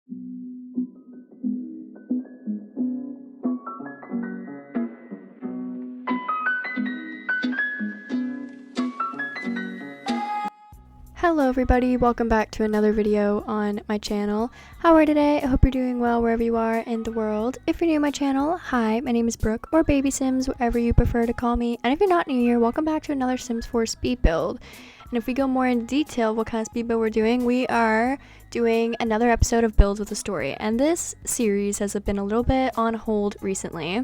Hello everybody, welcome back to another video on my channel. How are you today? I hope you're doing well wherever you are in the world. If you're new to my channel, hi, my name is Brooke, or babysims, whatever you prefer to call me. And if you're not new here, welcome back to another Sims 4 speed build. And if we go more in detail what kind of speed build we're doing, we are doing another episode of Builds with a Story. And this series has been a little bit on hold recently.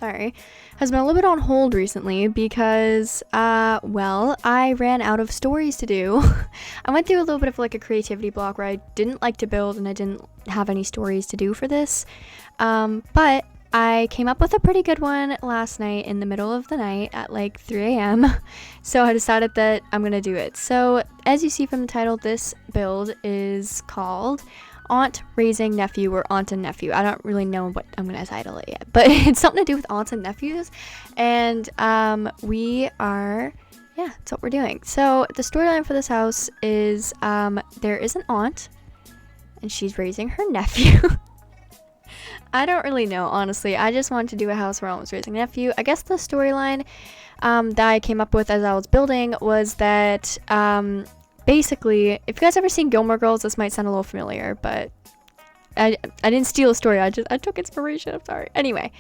Has been a little bit on hold recently because, well, I ran out of stories to do. I went through a little bit of like a creativity block where I didn't like to build and I didn't have any stories to do for this. But I came up with a pretty good one last night in the middle of the night at like 3 a.m. So I decided that I'm gonna do it. So as you see from the title, this build is called Aunt Raising Nephew, or Aunt and Nephew. I don't really know what I'm gonna title it yet, but it's something to do with aunts and nephews. And that's what we're doing. So the storyline for this house is there is an aunt and she's raising her nephew. I don't really know, honestly. I just wanted to do a house where I was raising a nephew. I guess the storyline that I came up with as I was building was that basically, if you guys ever seen Gilmore Girls, this might sound a little familiar, but I didn't steal a story. I took inspiration. I'm sorry. Anyway,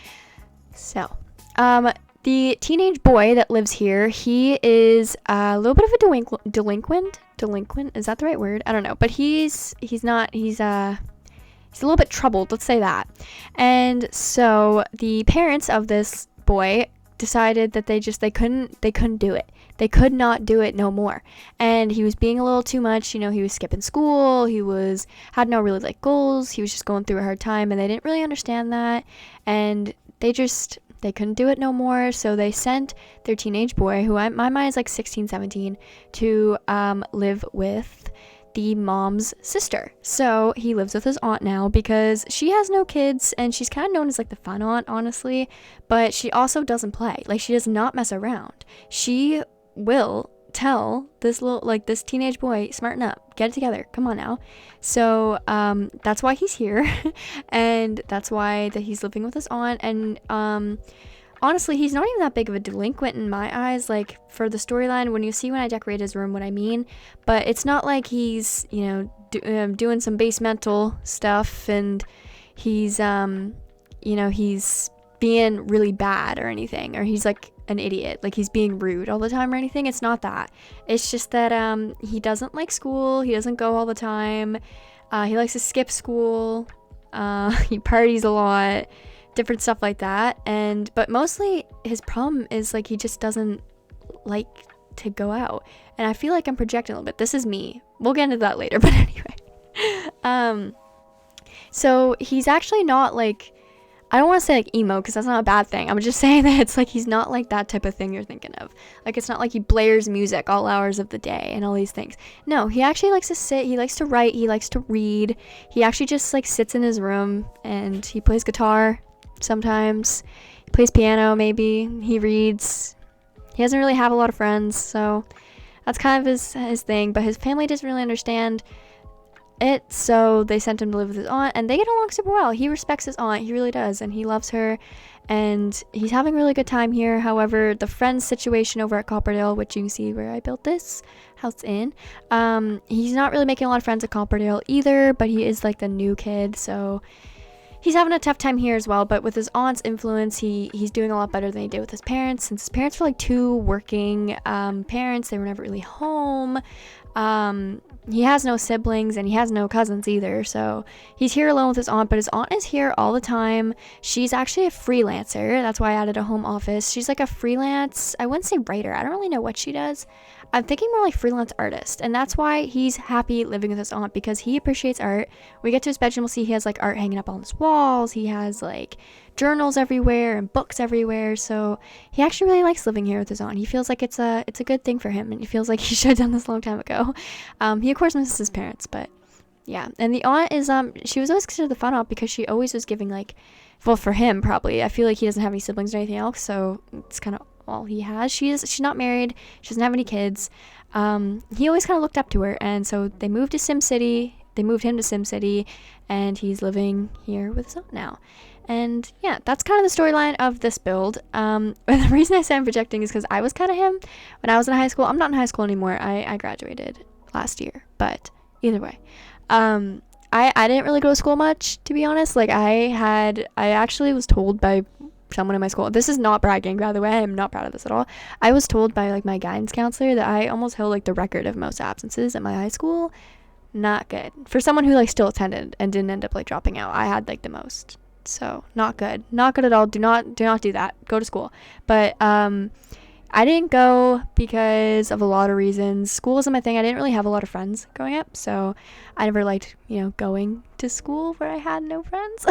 so the teenage boy that lives here, he is a little bit of a delinquent. Is that the right word? I don't know, but he's a little bit troubled. Let's say that. And so the parents of this boy decided that they couldn't do it. They could not do it no more. And he was being a little too much. You know, he was skipping school. He had no really like goals. He was just going through a hard time, and they didn't really understand that. And they couldn't do it no more. So they sent their teenage boy, who my mind is like 16, 17, to live with the mom's sister. So he lives with his aunt now because she has no kids, and she's kind of known as like the fun aunt, honestly, but she also doesn't play. Like, she does not mess around. She will tell this this teenage boy, smarten up, get it together, come on now. So that's why he's here. And that's why that he's living with his aunt. And honestly, he's not even that big of a delinquent in my eyes, like for the storyline. When I decorate his room, what I mean, but it's not like he's, you know, doing some basemental stuff and he's he's being really bad or anything, or he's like an idiot, like he's being rude all the time or anything. It's not that. It's just that he doesn't like school. He doesn't go all the time. He likes to skip school. He parties a lot, different stuff like that. But mostly his problem is like he just doesn't like to go out. And I feel like I'm projecting a little bit. This is me. We'll get into that later. But anyway, so he's actually not like, I don't want to say like emo, because that's not a bad thing. I'm just saying that it's like he's not like that type of thing you're thinking of. Like, it's not like he blares music all hours of the day and all these things. No, he actually likes to sit, he likes to write, he likes to read. He actually just like sits in his room and he plays guitar sometimes. He plays piano maybe. He reads. He doesn't really have a lot of friends, so that's kind of his thing. But his family doesn't really understand it, so they sent him to live with his aunt, and they get along super well. He respects his aunt, he really does, and he loves her, and he's having a really good time here. However, the friends situation over at Copperdale, which you can see where I built this house in, he's not really making a lot of friends at Copperdale either, but he is like the new kid, so he's having a tough time here as well. But with his aunt's influence, he's doing a lot better than he did with his parents, since his parents were like two working parents. They were never really home. He has no siblings and he has no cousins either, so he's here alone with his aunt. But his aunt is here all the time. She's actually a freelancer. That's why I added a home office. She's like a freelance, I wouldn't say writer, I don't really know what she does. I'm thinking more like freelance artist, and that's why he's happy living with his aunt, because he appreciates art. We get to his bedroom, we'll see he has like art hanging up on his walls. He has like journals everywhere and books everywhere, so he actually really likes living here with his aunt. He feels like it's a good thing for him, and he feels like he should have done this a long time ago. He of course misses his parents, but yeah. And the aunt is she was always considered the fun aunt because she always was giving like, well, for him probably, I feel like he doesn't have any siblings or anything else, so it's kind of all he has. She's not married, she doesn't have any kids. He always kind of looked up to her, and so they moved to Sim City. they moved him to Sim City, and he's living here with his aunt now. And yeah, that's kind of the storyline of this build. But the reason I say I'm projecting is because I was kind of him when I was in high school. I'm not in high school anymore. I graduated last year, but either way, I didn't really go to school much, to be honest. Like I actually was told by someone in my school, this is not bragging, by the way, I am not proud of this at all. I was told by like my guidance counselor that I almost held like the record of most absences at my high school. Not good for someone who like still attended and didn't end up like dropping out. I had like the most. So not good at all. Do not do that. Go to school. But I didn't go because of a lot of reasons. School wasn't my thing. I didn't really have a lot of friends growing up, so I never liked, going to school where I had no friends.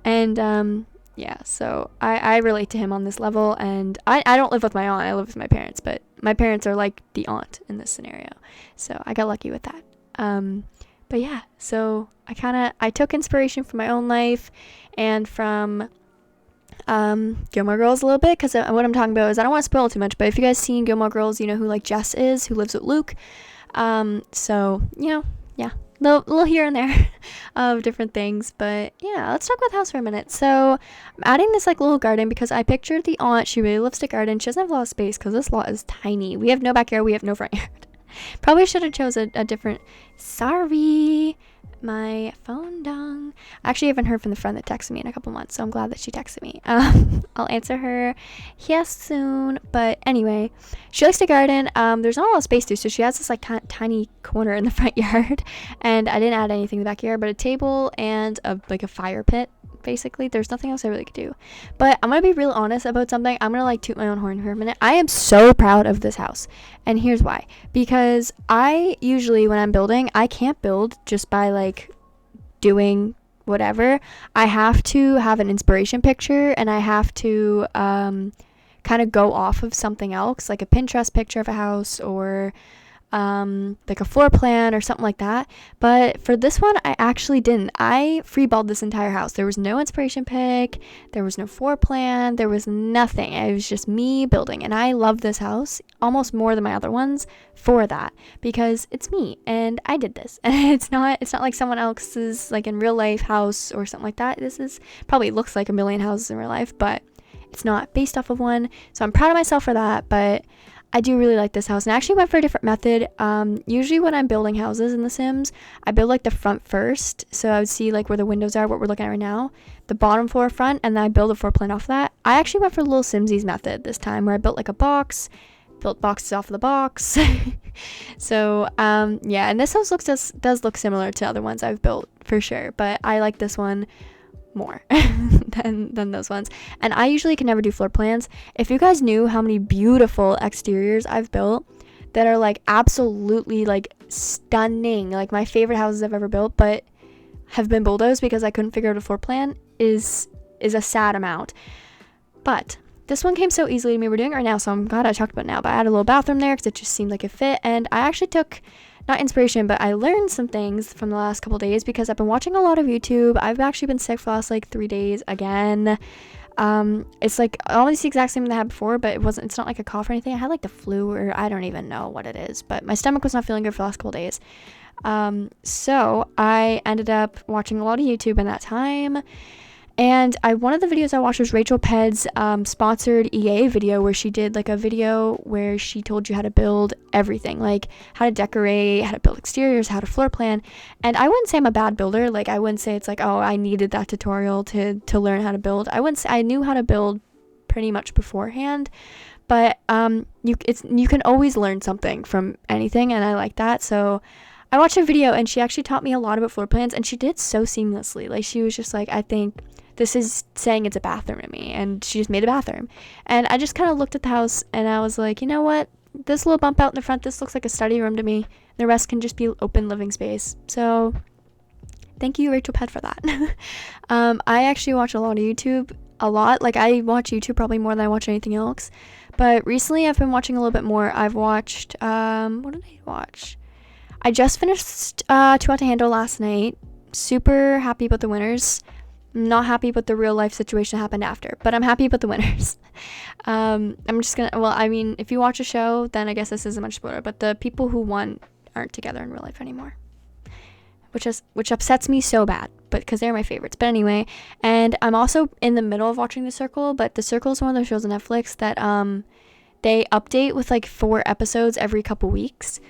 And yeah, so I relate to him on this level. And I don't live with my aunt. I live with my parents, but my parents are like the aunt in this scenario, so I got lucky with that. But yeah, so I took inspiration from my own life and from Gilmore Girls a little bit, because what I'm talking about is I don't want to spoil too much, but if you guys seen Gilmore Girls, you know who like Jess is, who lives with Luke. So yeah, little here and there of different things. But yeah, let's talk about the house for a minute. So I'm adding this like little garden because I pictured the aunt, she really loves to garden. She doesn't have a lot of space because this lot is tiny. We have no backyard, we have no front yard. Probably should have chose a different. Sorry, my phone dong. I actually haven't heard from the friend that texted me in a couple months, so I'm glad that she texted me. I'll answer her yes soon. But anyway, she likes to garden. There's not a lot of space too, so she has this like tiny corner in the front yard, and I didn't add anything in the backyard but a table and a fire pit. Basically, there's nothing else I really could do. But I'm gonna be real honest about something. I'm gonna like toot my own horn for a minute. I am so proud of this house, and here's why. Because I usually, when I'm building, I can't build just by like doing whatever. I have to have an inspiration picture, and I have to kind of go off of something else, like a Pinterest picture of a house, or like a floor plan or something like that. But for this one, I actually didn't. I freeballed this entire house. There was no inspiration pic, there was no floor plan, there was nothing. It was just me building, and I love this house almost more than my other ones for that, because it's me and I did this. And it's not like someone else's like in real life house or something like that. This is probably looks like a million houses in real life, but it's not based off of one. So I'm proud of myself for that. But I do really like this house, and I actually went for a different method. Usually when I'm building houses in The Sims, I build like the front first, so I would see like where the windows are, what we're looking at right now, the bottom floor front, and then I build a floor plan off that. I actually went for the little Simsies method this time, where I built like a box, built boxes off of the box. So yeah, and this house does look similar to other ones I've built for sure, but I like this one more than those ones. And I usually can never do floor plans. If you guys knew how many beautiful exteriors I've built that are like absolutely like stunning, like my favorite houses I've ever built, but have been bulldozed because I couldn't figure out a floor plan, is a sad amount. But this one came so easily to me. We're doing it right now, so I'm glad I talked about it now. But I had a little bathroom there because it just seemed like it fit, and I actually took not inspiration, but I learned some things from the last couple days because I've been watching a lot of YouTube. I've actually been sick for the last like 3 days again. It's like almost the exact same that I had before, but it's not like a cough or anything. I had like the flu, or I don't even know what it is, but my stomach was not feeling good for the last couple days. So I ended up watching a lot of YouTube in that time. And one of the videos I watched was Rachel Ped's sponsored EA video, where she did like a video where she told you how to build everything, like how to decorate, how to build exteriors, how to floor plan. And I wouldn't say I'm a bad builder. Like I wouldn't say it's like, oh, I needed that tutorial to learn how to build. I wouldn't say I knew how to build pretty much beforehand. But you can always learn something from anything, and I like that. So I watched a video, and she actually taught me a lot about floor plans, and she did so seamlessly. Like she was just like, I think this is saying it's a bathroom to me, and she just made a bathroom. And I just kind of looked at the house, and I was like, you know what, this little bump out in the front, this looks like a study room to me. The rest can just be open living space. So thank you, Rachel Ped, for that. I actually watch a lot of YouTube, like I watch YouTube probably more than I watch anything else, but recently I've been watching a little bit more. I've watched what did I watch? I just finished Too Hot to Handle last night. Super happy about the winners. Not happy with the real life situation that happened after, but I'm happy about the winners. I'm just gonna, well, I mean, if you watch a show, then I guess this isn't much spoiler, but the people who won aren't together in real life anymore. which upsets me so bad, but because they're my favorites. But anyway, and I'm also in the middle of watching The Circle, but The Circle is one of those shows on Netflix that they update with like 4 episodes every couple weeks.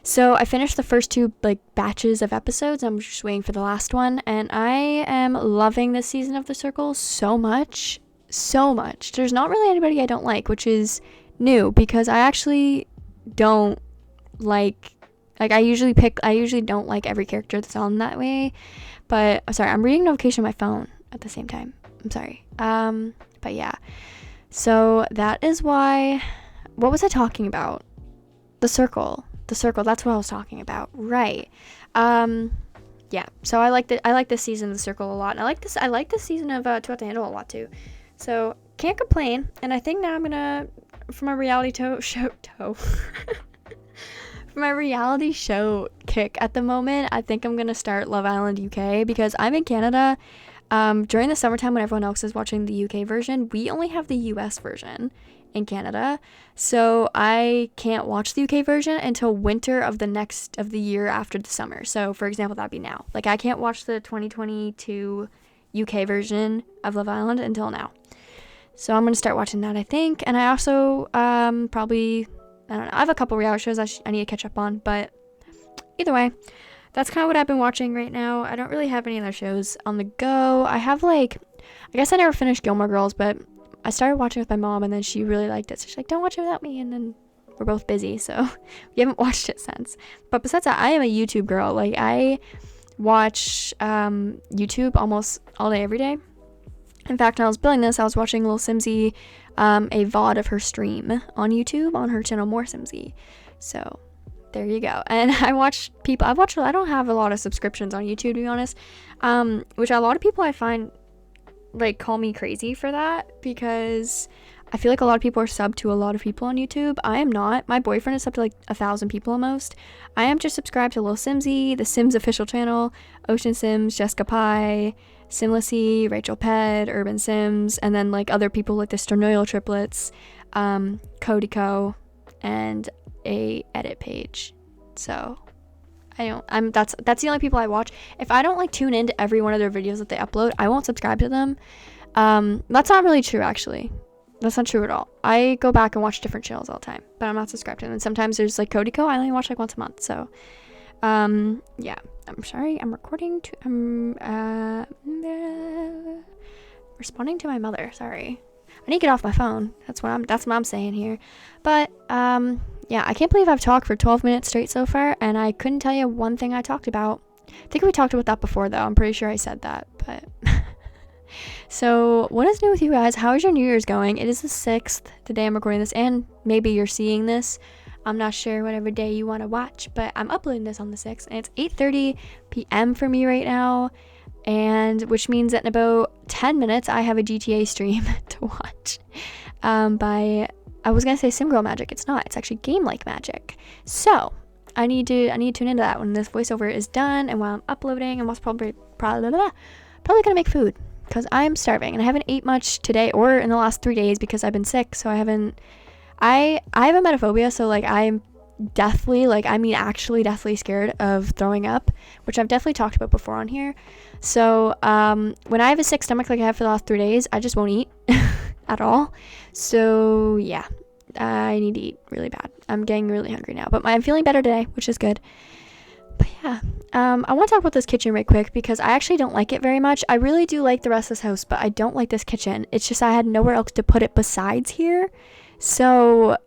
So I finished the first 2 like batches of episodes. I'm just waiting for the last one, and I am loving this season of The Circle so much. There's not really anybody I don't like, which is new because I actually don't like I usually don't like every character that's on that way. But sorry, I'm reading notification on my phone at the same time. I'm sorry. But yeah. So that is why. What was I talking about? The Circle, that's what I was talking about. Right. Yeah. So I like this season of The Circle a lot. And I like this season of Too Hot to Handle a lot too. So can't complain. And I think now I'm gonna, for my reality show for my reality show kick at the moment, I think I'm gonna start Love Island UK because I'm in Canada. During the summertime when everyone else is watching the UK version, we only have the US version in Canada, so I can't watch the UK version until winter of the year after the summer. So for example, that'd be now. Like I can't watch the 2022 UK version of Love Island until now. So I'm gonna start watching that, I think. And I also probably, I don't know, I have a couple reality shows I need to catch up on, but either way, that's kind of what I've been watching right now. I don't really have any other shows on the go. I have I guess I never finished Gilmore Girls, but I started watching with my mom and then she really liked it. So she's like, don't watch it without me. And then we're both busy, so we haven't watched it since. But besides that, I am a YouTube girl. Like I watch YouTube almost all day, every day. In fact, when I was building this, I was watching Lil Simsy, a VOD of her stream on YouTube on her channel More Simsy. So there you go. And I don't have a lot of subscriptions on YouTube, to be honest, which a lot of people I find like call me crazy for that because I feel like a lot of people are subbed to a lot of people on YouTube. I am not. My boyfriend is subbed to like 1,000 people almost. I am just subscribed to Lil Simsy, the Sims official channel, Ocean Sims, Jessica Pie, Simlessy, Rachel Ped, Urban Sims, and then like other people like the Stornoil triplets, Codyco, and a edit page. So that's the only people I watch. If I don't like tune into every one of their videos that they upload, I won't subscribe to them. That's not really true, actually. That's not true at all. I go back and watch different channels all the time, but I'm not subscribed to them. And sometimes there's like Codyco, I only watch like once a month. So yeah, I'm sorry, I'm responding to my mother. Sorry, I need to get off my phone. That's what I'm saying here. But yeah, I can't believe I've talked for 12 minutes straight so far, and I couldn't tell you one thing I talked about. I think we talked about that before, though. I'm pretty sure I said that, but so what is new with you guys? How is your New Year's going? It is the 6th, the day I'm recording this, and maybe you're seeing this. I'm not sure whatever day you want to watch, but I'm uploading this on the 6th, and it's 8:30 p.m. for me right now, and which means that in about 10 minutes I have a GTA stream to watch by, I was gonna say Sim Girl Magic. It's not. It's actually Game Like Magic. So I need to tune into that when this voiceover is done, and while I'm uploading, I'm also probably gonna make food because I'm starving and I haven't ate much today or in the last 3 days because I've been sick. So I have emetophobia, so like I'm deathly, actually deathly scared of throwing up, which I've definitely talked about before on here. So when I have a sick stomach like I have for the last 3 days, I just won't eat at all. So yeah, I need to eat really bad. I'm getting really hungry now, but I'm feeling better today, which is good. But yeah, I want to talk about this kitchen right quick because I actually don't like it very much. I really do like the rest of this house, but I don't like this kitchen. It's just I had nowhere else to put it besides here. So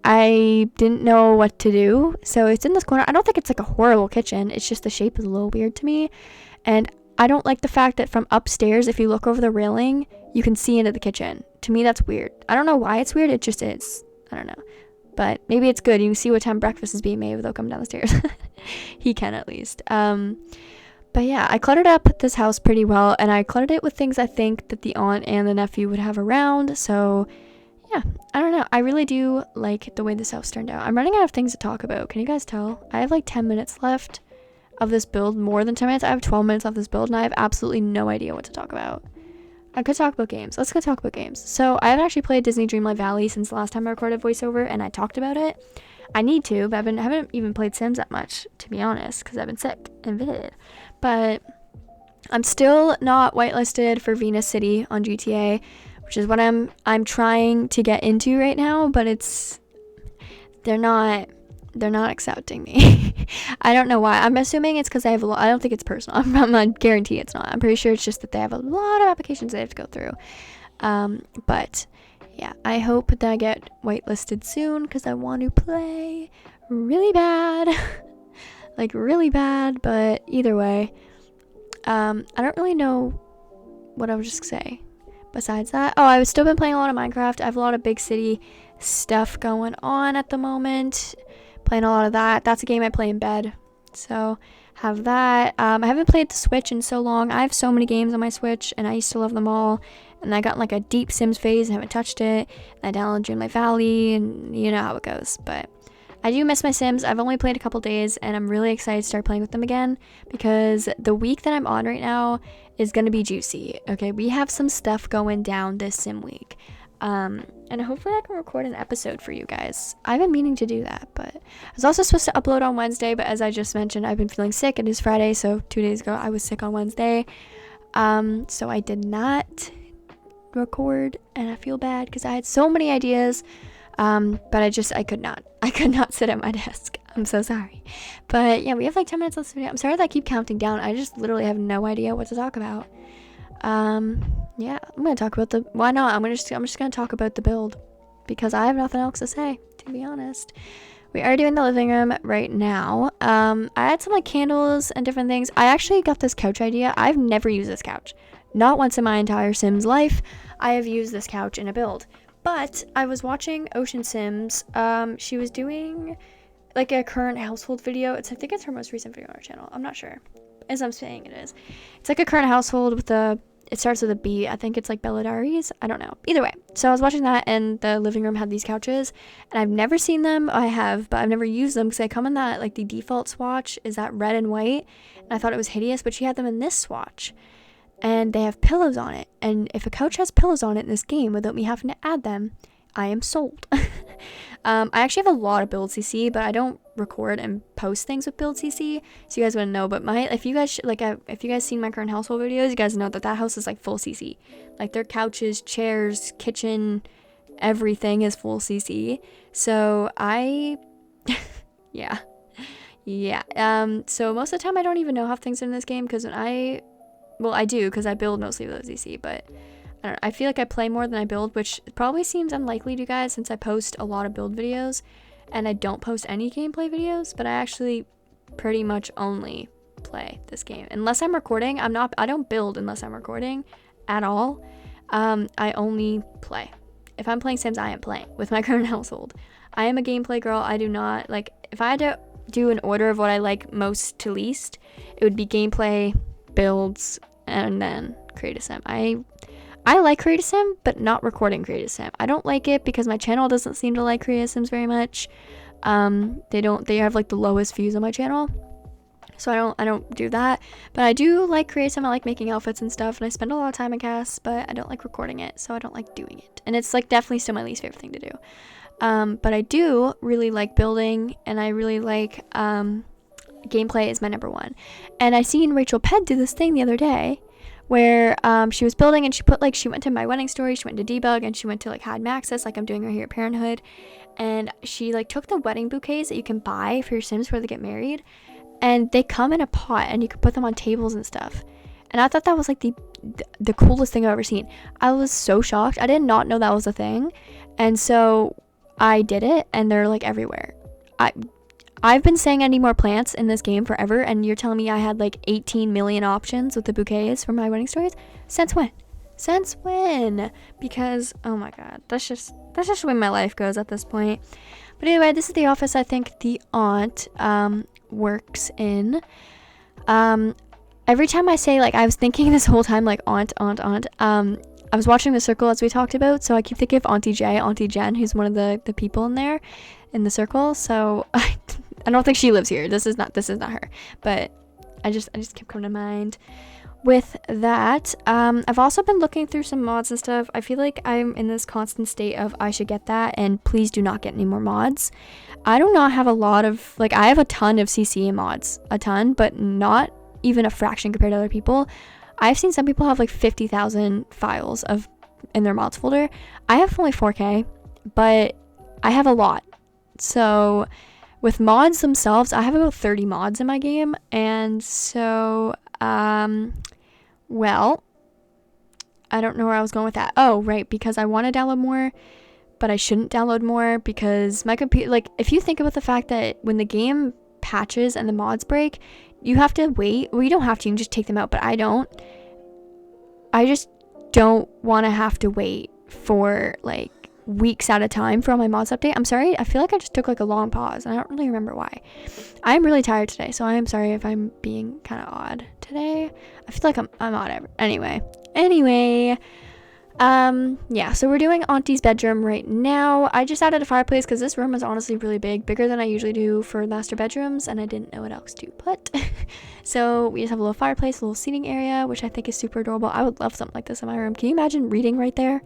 I didn't know what to do. So it's in this corner. I don't think it's like a horrible kitchen. It's just the shape is a little weird to me. And I don't like the fact that from upstairs, if you look over the railing, you can see into the kitchen. To me, that's weird. I don't know why it's weird. It just is. I don't know. But maybe it's good. You can see what time breakfast is being made without coming down the stairs. He can at least. But yeah, I cluttered up this house pretty well. And I cluttered it with things I think that the aunt and the nephew would have around. So yeah, I don't know. I really do like the way this house turned out. I'm running out of things to talk about. Can you guys tell? I have like 10 minutes left of this build. More than 10 minutes. I have 12 minutes left of this build. And I have absolutely no idea what to talk about. I could talk about games. Let's go talk about games. So I haven't actually played Disney Dreamlight Valley since the last time I recorded voiceover and I talked about it. I need to, but I haven't even played Sims that much, to be honest, because I've been sick and vid. But I'm still not whitelisted for Venus City on GTA, which is what I'm trying to get into right now, but they're not accepting me. I don't know why. I'm assuming it's because I have a lot. I don't think it's personal. I'm not guarantee it's not. I'm pretty sure it's just that they have a lot of applications they have to go through. But yeah, I hope that I get whitelisted soon because I want to play really bad. Like really bad, but either way, I don't really know what I would just say besides that. Oh, I've still been playing a lot of Minecraft. I have a lot of big city stuff going on at the moment. Playing a lot of that. That's a game I play in bed. So have that. I haven't played the Switch in so long. I have so many games on my Switch and I used to love them all. And I got in like a deep Sims phase and haven't touched it. And I downloaded Dreamlight Valley and you know how it goes. But I do miss my Sims. I've only played a couple days and I'm really excited to start playing with them again because the week that I'm on right now is going to be juicy. Okay, we have some stuff going down this Sim week. And hopefully I can record an episode for you guys. I've been meaning to do that, but I was also supposed to upload on Wednesday, but as I just mentioned, I've been feeling sick. It is Friday, so 2 days ago I was sick on Wednesday. So I did not record and I feel bad because I had so many ideas. But I could not sit at my desk. I'm so sorry. But yeah, we have like 10 minutes left of the video. I'm sorry that I keep counting down. I just literally have no idea what to talk about. Yeah, I'm gonna talk about why not? I'm just gonna talk about the build because I have nothing else to say, to be honest. We are doing the living room right now. I had some like candles and different things. I actually got this couch idea. I've never used this couch. Not once in my entire Sims life. I have used this couch in a build. But I was watching Ocean Sims. She was doing like a current household video. I think it's her most recent video on her channel. I'm not sure. As I'm saying, it is. It's like a current household with it starts with a B. I think it's like Bella Diaries. I don't know. Either way. So I was watching that and the living room had these couches and I've never seen them. I have, but I've never used them because they come in that, like the default swatch is that red and white. And I thought it was hideous, but she had them in this swatch. And they have pillows on it. And if a couch has pillows on it in this game without me having to add them, I am sold. I actually have a lot of build CC, but I don't record and post things with build CC, so you guys wouldn't know. But if you guys seen my current household videos, you guys know that house is like full CC. Like their couches, chairs, kitchen, everything is full CC. So yeah. So most of the time I don't even know how things are in this game because I do because I build mostly with CC, but I don't know, I feel like I play more than I build, which probably seems unlikely to you guys since I post a lot of build videos and I don't post any gameplay videos, but I actually pretty much only play this game. Unless I'm recording, I don't build unless I'm recording at all. I only play. If I'm playing Sims, I am playing with my current household. I am a gameplay girl. I do not, like, if I had to do an order of what I like most to least, it would be gameplay, builds, and then Create a Sim. I like Create a Sim, but not recording Create a Sim. I don't like it because my channel doesn't seem to like Create a Sims very much. They have like the lowest views on my channel. So I don't do that. But I do like Create a Sim. I like making outfits and stuff, and I spend a lot of time in cast, but I don't like recording it, so I don't like doing it. And it's like definitely still my least favorite thing to do. But I do really like building, and I really like gameplay is my number one. And I seen Rachel Ped do this thing the other day where she was building and she went to My Wedding Story, she went to Debug, and she went to like Hide Maxis, like I'm doing right here at Parenthood, and she like took the wedding bouquets that you can buy for your Sims before they get married, and they come in a pot and you can put them on tables and stuff. And I thought that was like the coolest thing I've ever seen. I was so shocked. I did not know that was a thing, and so I did it, and they're like everywhere. I've been saying I need more plants in this game forever, and you're telling me I had like 18 million options with the bouquets for My Wedding Stories? Since when? Since when? Because, oh my god, that's just the way my life goes at this point. But anyway, this is the office I think the aunt works in. Every time I say, like, I was thinking this whole time, like, aunt, I was watching The Circle as we talked about, so I keep thinking of Auntie Jen, who's one of the people in there, in The Circle, so I don't think she lives here. This is not her, but I just kept coming to mind with that. I've also been looking through some mods and stuff. I feel like I'm in this constant state of I should get that, and please do not get any more mods. I do not have a lot of, like, I have a ton of CC mods, a ton, but not even a fraction compared to other people. I've seen some people have like 50,000 files in their mods folder. I have only 4K, but I have a lot. So with mods themselves, I have about 30 mods in my game, and so well, I don't know where I was going with that. Oh, right, because I want to download more, but I shouldn't download more because my computer, like, if you think about the fact that when the game patches and the mods break, you have to wait. Well, you don't have to, you can just take them out, but I don't. I just don't want to have to wait for like weeks at a time for all my mods update. I'm sorry, I feel like I just took like a long pause and I don't really remember why. I'm really tired today, so I'm sorry if I'm being kind of odd today. I feel like I'm odd anyway. Yeah, so we're doing Auntie's bedroom right now. I just added a fireplace because this room is honestly really big, bigger than I usually do for master bedrooms, and I didn't know what else to put. So we just have a little fireplace, a little seating area, which I think is super adorable. I would love something like this in my room. Can you imagine reading right there?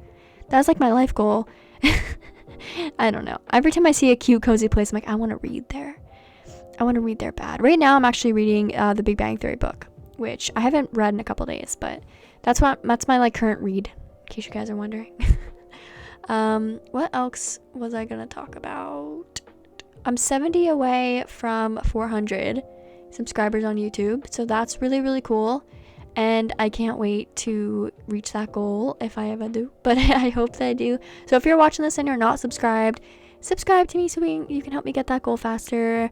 That's like my life goal. I don't know. Every time I see a cute, cozy place, I'm like, I want to read there. I want to read there bad. Right now, I'm actually reading the Big Bang Theory book, which I haven't read in a couple days, but that's my like current read, in case you guys are wondering. What else was I gonna talk about? I'm 70 away from 400 subscribers on YouTube, so that's really, really cool. And I can't wait to reach that goal if I ever do, but I hope that I do. So if you're watching this and you're not subscribed, subscribe to me so you can help me get that goal faster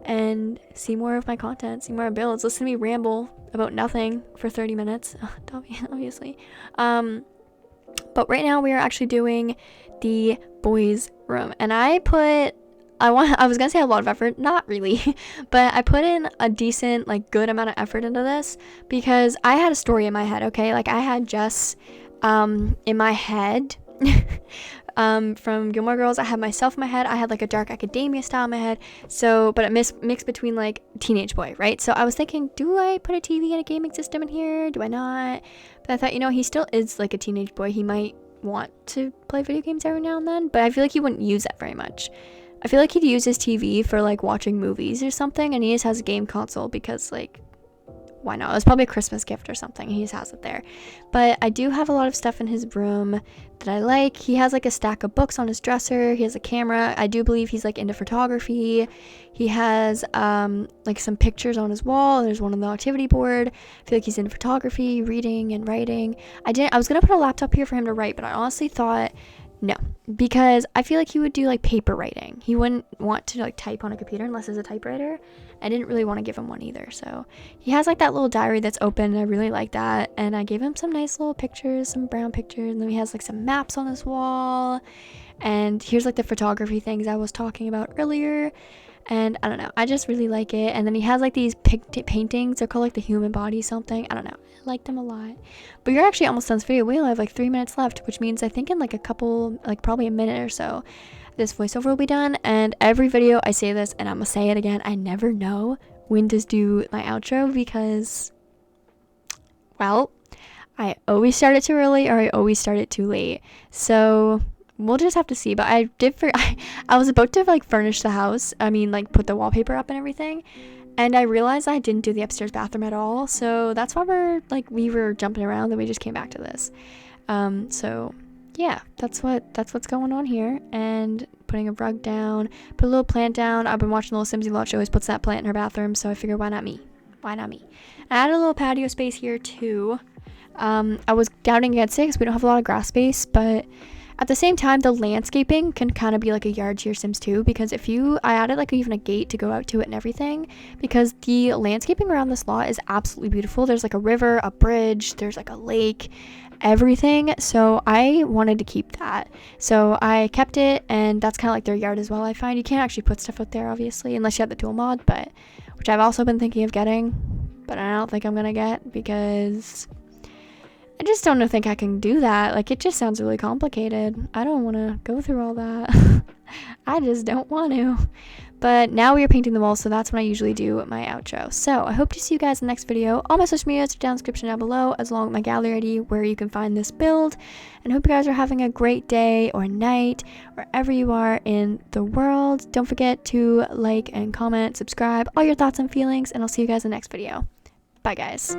and see more of my content, see more builds, listen to me ramble about nothing for 30 minutes, obviously. But right now we are actually doing the boys' room, and I was gonna say a lot of effort, not really, but I put in a decent, like, good amount of effort into this because I had a story in my head, okay? Like, I had Jess in my head from Gilmore Girls. I had myself in my head. I had like a dark academia style in my head, so, but it mixed between like teenage boy, right? So I was thinking, do I put a TV and a gaming system in here? Do I not? But I thought, he still is like a teenage boy. He might want to play video games every now and then, but I feel like he wouldn't use that very much. I feel like he'd use his TV for like watching movies or something, and he just has a game console because, like, why not? It was probably a Christmas gift or something. He just has it there. But I do have a lot of stuff in his room that I like. He has like a stack of books on his dresser. He has a camera. I do believe he's like into photography. He has like some pictures on his wall. There's one on the activity board. I feel like he's into photography, reading, and writing. I was gonna put a laptop here for him to write, but I honestly thought no, because I feel like he would do like paper writing. He wouldn't want to like type on a computer unless it's a typewriter. I didn't really want to give him one either. So he has like that little diary that's open, and I really like that. And I gave him some nice little pictures, some brown pictures, and then he has like some maps on his wall. And here's like the photography things I was talking about earlier. And I don't know, I just really like it. And then he has like these paintings. They're called like the human body something. I don't know, I like them a lot. But you're actually almost done this video. We only have like 3 minutes left, which means I think in like a couple, like probably a minute or so, this voiceover will be done. And every video I say this, and I'm gonna say it again, I never know when to do my outro because, well, I always start it too early or I always start it too late. So we'll just have to see. But I was about to like furnish the house, like put the wallpaper up and everything, and I realized I didn't do the upstairs bathroom at all. So that's why we were jumping around, and we just came back to this. So yeah, that's what's going on here. And putting a rug down, put a little plant down. I've been watching Little Simsy a lot. She always puts that plant in her bathroom, so I figured, why not me? I added a little patio space here too. I was doubting against it because we don't have a lot of grass space, but at the same time, the landscaping can kind of be like a yard to your Sims too, because I added like even a gate to go out to it and everything, because the landscaping around this lot is absolutely beautiful. There's like a river, a bridge, there's like a lake, everything. So I wanted to keep that. So I kept it, and that's kind of like their yard as well. I find you can't actually put stuff out there, obviously, unless you have the tool mod, which I've also been thinking of getting, but I don't think I'm gonna get because I just don't think I can do that. Like, it just sounds really complicated. I don't want to go through all that. I just don't want to. But now we are painting the walls, so that's when I usually do my outro. So I hope to see you guys in the next video. All my social medias are down in the description down below, as long as my gallery ID where you can find this build. And hope you guys are having a great day or night, wherever you are in the world. Don't forget to like and comment, subscribe, all your thoughts and feelings, and I'll see you guys in the next video. Bye, guys.